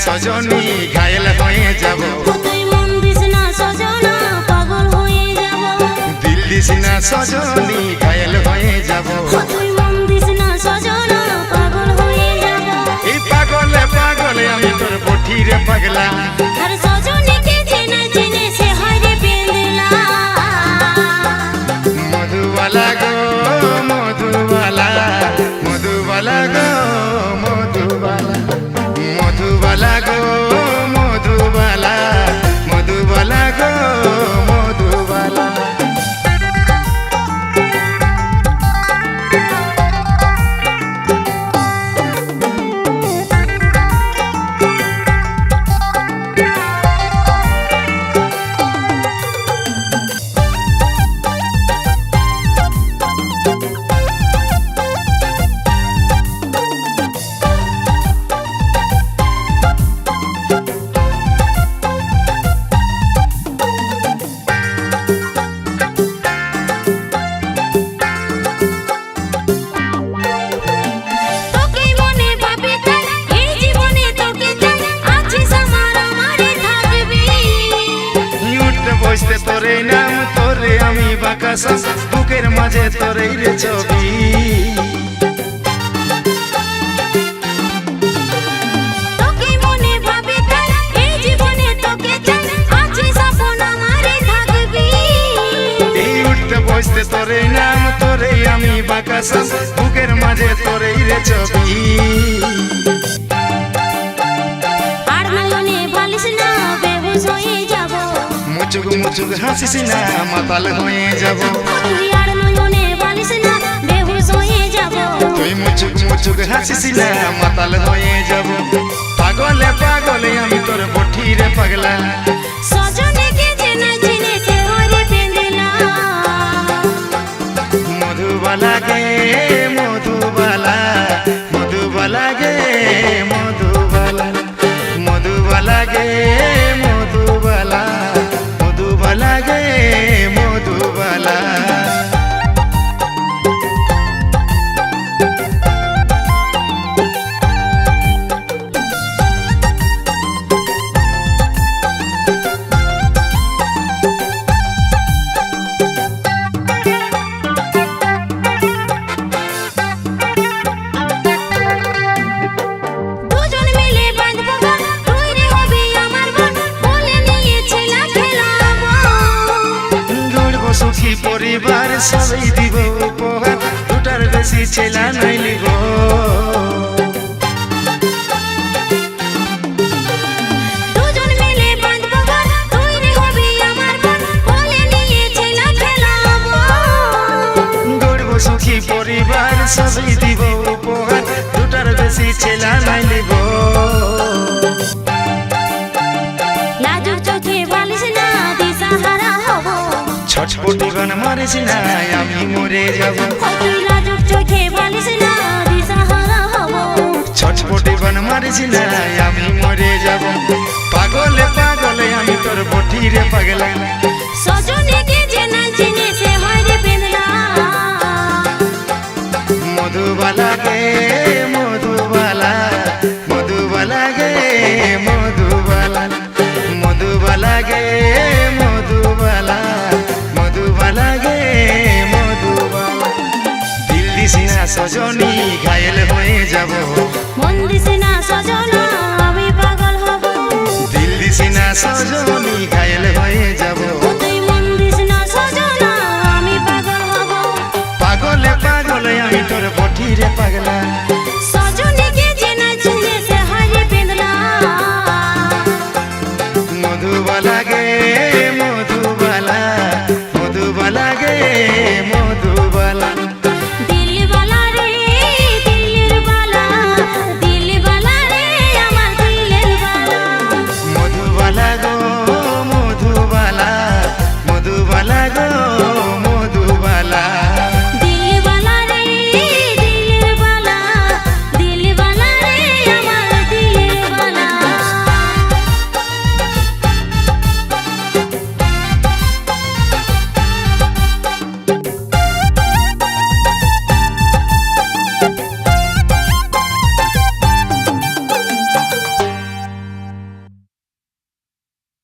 সজনী ঘায়েল হয়ে যাব। তুই মন দিস না সজনা পাগল হয়ে যাব। দিল দিস না সজনী ঘায়েল হয়ে যাব। তুই মন দিস না সজনা পাগল হয়ে যাব। এই পাগলে পাগলে আমি তোর বঠিরে পাগলা। আর সজনীকে চেনে চেনে সে হয় রে পেন্দলা। মধুবালা গো মধুবালা, মধুবালা গো মধুবালা, মধুবালা গো মধুবালা, মধুবালা গো মধুবালা। বসতে তোরে নাম তোরে আমি বাকাসা, বুকের মাঝে তোরে রে ছবি। তোকে মনে ভাবে তাই এই জীবনে তোকে চাই, আছে স্বপ্ন আমারে থাকবি। এই উঠতে বসতে তোরে নাম তোরে আমি বাকাসা, বুকের মাঝে তোরে রে ছবি। আর নয়নে ভালিস না বেহুশ হয়ে যাব। মুচুক মুচুক হাসিস না মাতাল হয়ে যাব। তুই আর নয়নে ভালিস না বেহুশ হয়ে যাব। তুই মুচুক মুচুক হাসিস না মাতাল হয়ে যাব। পাগলে পাগলে আমি তোর বঠিরে পাগলা। সজনীকে চেনে চেনে সে হয় রে পেন্দলা। মধুবালা গে মধুবালা, মধুবালা গে মধুবালা, মধুবালা গে মধুবালা, মধুবালা গে মধুবালা। দুজন মিলে বাঁধবো গান, তুই রে হবি আমার বোন, বলে নিয়েছিলাম খেলাবো। গড়ব সুখী পরিবার সবাই দিব উপহার, দুটার বেশি ছেলা নাই লিব। দুজন মিলে বাঁধবো গান, তুই রে হবি আমার বোন, বলে নিয়েছিলাম খেলাবো। গড়ব সুখী পরিবার সবাই দিব উপহার, দুটার বেশি ছেলা নাই লিব। লাজুক চোখে বালিশ না দিশাহারা হব। ছটপটি গান মারিস না আমি মরে যাব। তুই লাজুক চোখে বালিশ না দিশাহারা হব। ছটপটি গান মারিস না আমি মরে যাব। পাগলে পাগলে আমি তোর বঠিরে পাগলা। সজনীকে চেনে চেনে সে হয় রে পেন্দলা। মধুবালা গে মধুবালা, মধুবালা গে মধুবালা, মধুবালা গে মধুবালা, মধুবালা গে মধুবালা। দিল দিস না সজনী ঘায়েল হয়ে যাব। মন দিস না সজনা আমি পাগল হব। দিল দিস না সজনী ঘায়েল হয়ে যাব। তুই মন দিস না সজনা আমি পাগল হব। পাগলে পাগলে আমি তোর বঠিরে পাগলা।